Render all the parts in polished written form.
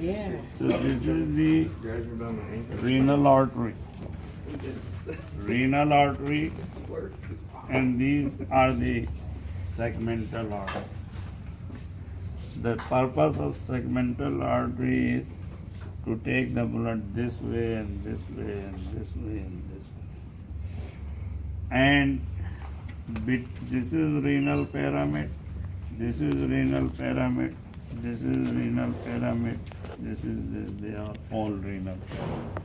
Yeah. So this is the renal artery. Renal artery, and these are the segmental artery. The purpose of segmental artery is to take the blood this way and this way and this way and this way. And this is renal pyramid, this is renal pyramid, this is renal pyramid, this is this, they are all renal pyramids.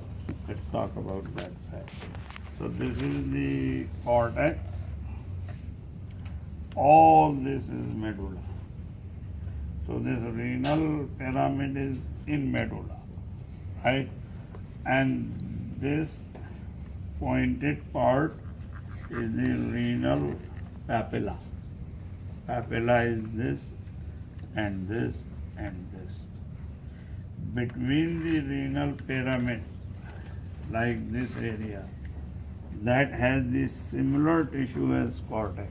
Let's talk about that fact. So this is the cortex, all this is medulla. So this renal pyramid is in medulla, right? And this pointed part is the renal papilla. Papilla is this and this and this. Between the renal pyramid, like this area, that has the similar tissue as cortex.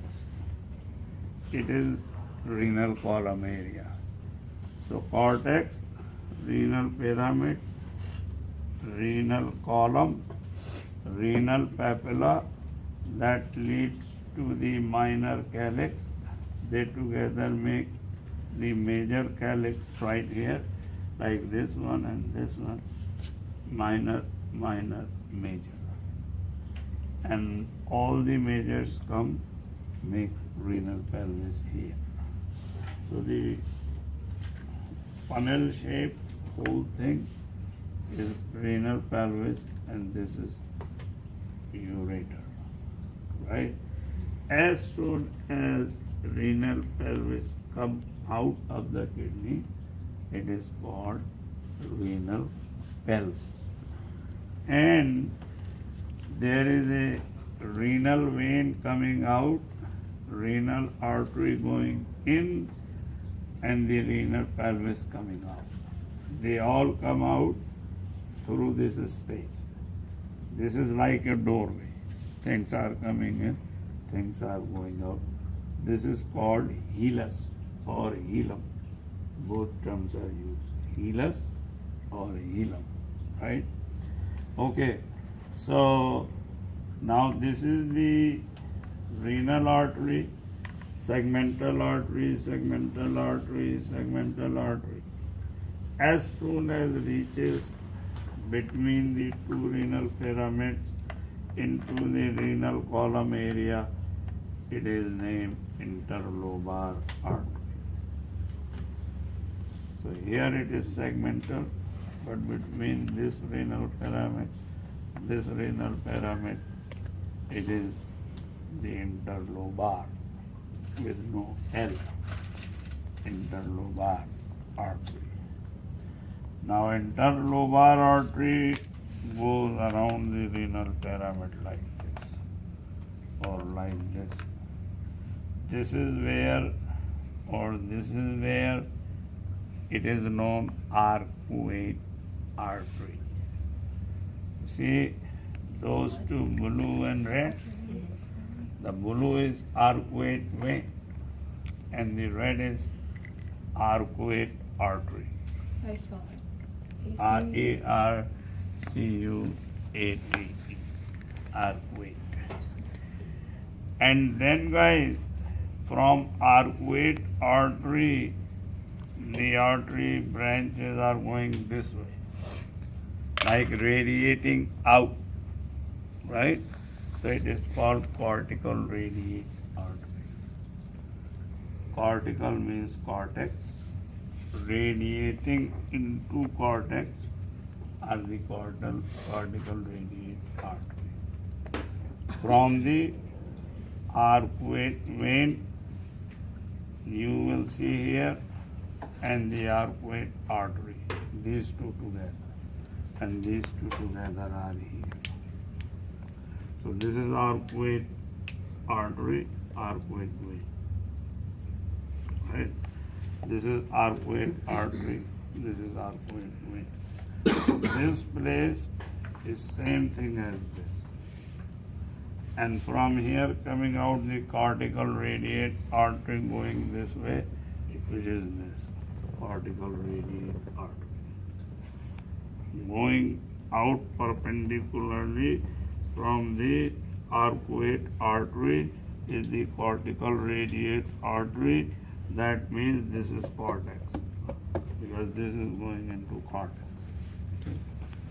It is renal column area. So cortex, renal pyramid, renal column, renal papilla, that leads to the minor calyx. They together make the major calyx right here, like this one and this one, minor, minor, major. And all the majors come, make renal pelvis here. So the funnel shaped whole thing is renal pelvis, and this is ureter, right? As soon as renal pelvis comes out of the kidney, it is called renal pelvis. And there is a renal vein coming out, renal artery going in, and the renal pelvis coming out. They all come out through this space. This is like a doorway. Things are coming in, things are going out. This is called hilus or hilum. Both terms are used, hilus or hilum, right? Okay, so now this is the renal artery, segmental artery, segmental artery, segmental artery. As soon as it reaches between the two renal pyramids into the renal column area, it is named interlobar artery. So here it is segmental, but between this renal pyramid, it is the interlobar with no L, interlobar artery. Now interlobar artery goes around the renal pyramid like this or like this. This is where, or this is where it is known arcuate artery. See those two, blue and red? The blue is arcuate vein and the red is arcuate artery. How you spell it? Arcuate, arcuate. And then guys, from arcuate artery, the artery branches are going this way, like radiating out, right? So it is called cortical radiate artery. Cortical means cortex. Radiating into cortex are the cortical radiate artery. From the arcuate vein, you will see here, and the arcuate artery, these two together, and these two together are here. So this is arcuate artery, arcuate vein, right? This is arcuate artery, this is arcuate vein. This place is same thing as this. And from here coming out the cortical radiate artery going this way, which is this cortical radiate artery. going out perpendicularly from the arcuate artery is the cortical radiate artery. That means this is cortex, because this is going into cortex.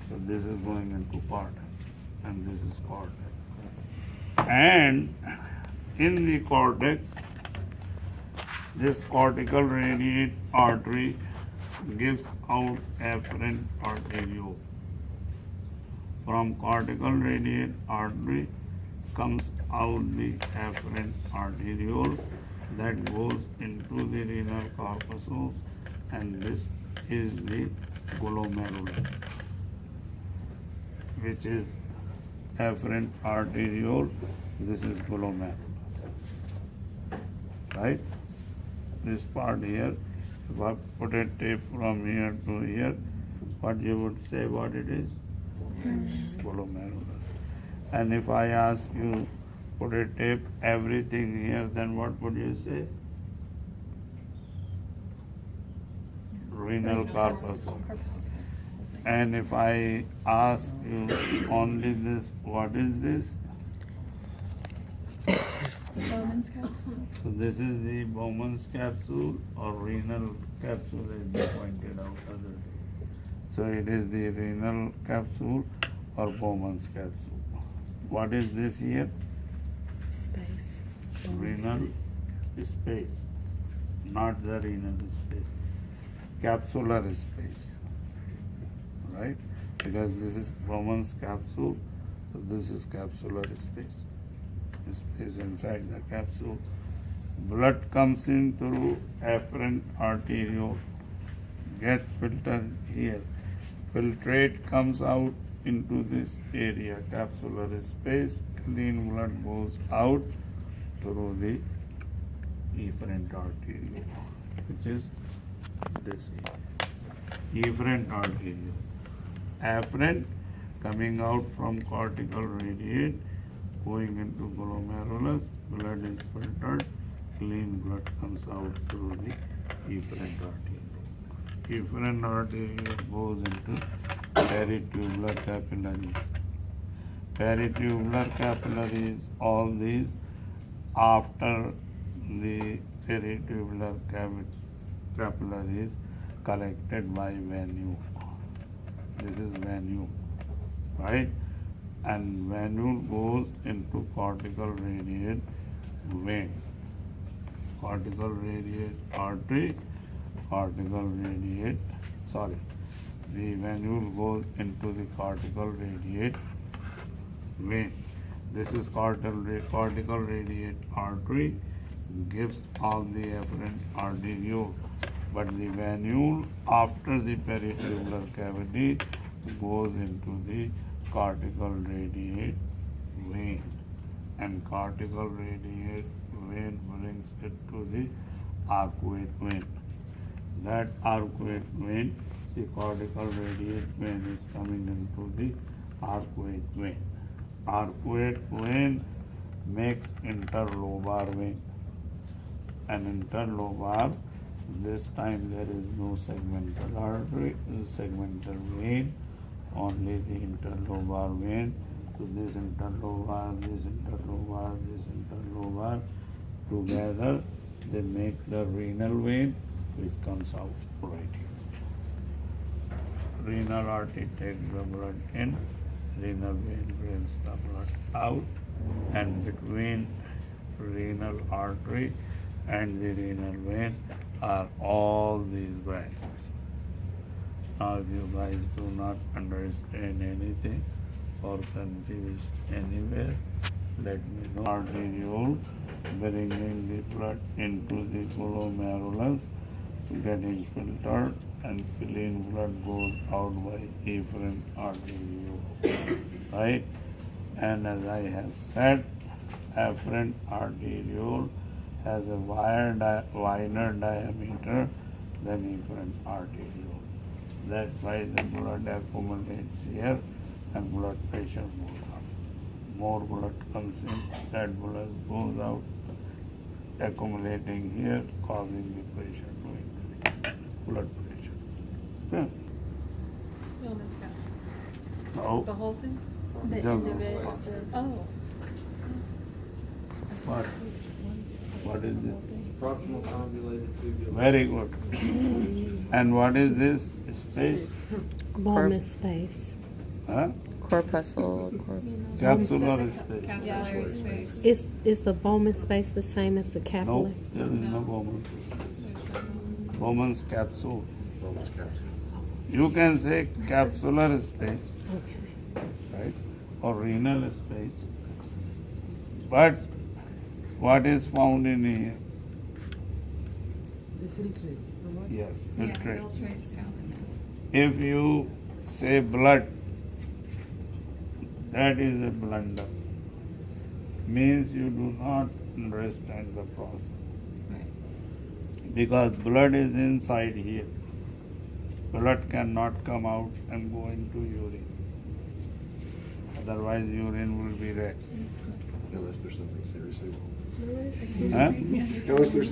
So this is going into cortex, and this is cortex. And in the cortex, this cortical radiate artery gives out afferent arteriole. From cortical radiate artery comes out the afferent arteriole that goes into the renal corpuscles, and this is the glomerulus, which is afferent arteriole. This is glomerulus, right? This part here, if I put a tape from here to here, what you would say what it is? Glomerulus. And if I ask you put a tape everything here, then what would you say? Renal corpuscle. Corpus. And if I ask you only this, what is this? Bowman's capsule. So this is the Bowman's capsule or renal capsule, as they pointed out other day. So it is the renal capsule or Bowman's capsule. What is this here? Space. Renal space, not the renal space. Capsular space, right? Because this is Bowman's capsule, so this is capsular space. Space inside the capsule. Blood comes in through afferent arteriole, gets filtered here. Filtrate comes out into this area, capsular space. Clean blood goes out through the efferent arteriole, which is this here. Efferent arteriole. Afferent coming out from cortical radiate, going into glomerulus, blood is filtered, clean blood comes out through the efferent arteriole. Efferent arteriole goes into peritubular capillaries. Peritubular capillaries, all these after the peritubular capillaries collected by venule. This is venule, right? And venule goes into cortical radiate vein, cortical radiate artery, the venule goes into the cortical radiate vein. This is cortical radiate artery, gives all the afferent arteriole, but the venule after the peritubular cavity goes into the cortical radiate vein, and cortical radiate vein brings it to the arcuate vein. That arcuate vein, the cortical radiate vein is coming into the arcuate vein. Arcuate vein makes interlobar vein. And interlobar, this time there is no segmental artery, segmental vein, only the interlobar vein. So this interlobar, together they make the renal vein, which comes out right here. Renal artery takes the blood in, renal vein brings the blood out, and between renal artery and the renal vein are all these branches. Now if you guys do not understand anything or confused anywhere, let me know. Arteriole bringing the blood into the glomerulus, getting filtered, and clean blood goes out by efferent arteriole, right? And as I have said, afferent arteriole has a wider diameter than efferent arteriole. That's why the blood accumulates here and blood pressure goes up. More blood comes in, that blood goes out, accumulating here, causing the pressure to increase, blood pressure. Okay. Bowman's capsule. No. The whole thing? The Just end of this it part. is the. Oh. What is it? Proximal convoluted tubular. Very good. And what is this space? Bowman space. Huh? Corpuscle. Capsular space. Capillary space. Is the Bowman space the same as the No, capillary? there is no Bowman's space. Bowman's capsule. You can say capsular space, Okay. right? Or renal space. But what is found in here? Yes, Yeah, filtrate. filtrates down in there. If you say blood, that is a blunder. Means you do not understand the process. Right. Because blood is inside here. Blood cannot come out and go into urine. Otherwise urine will be red. Unless there's something seriously wrong. Huh? Unless there's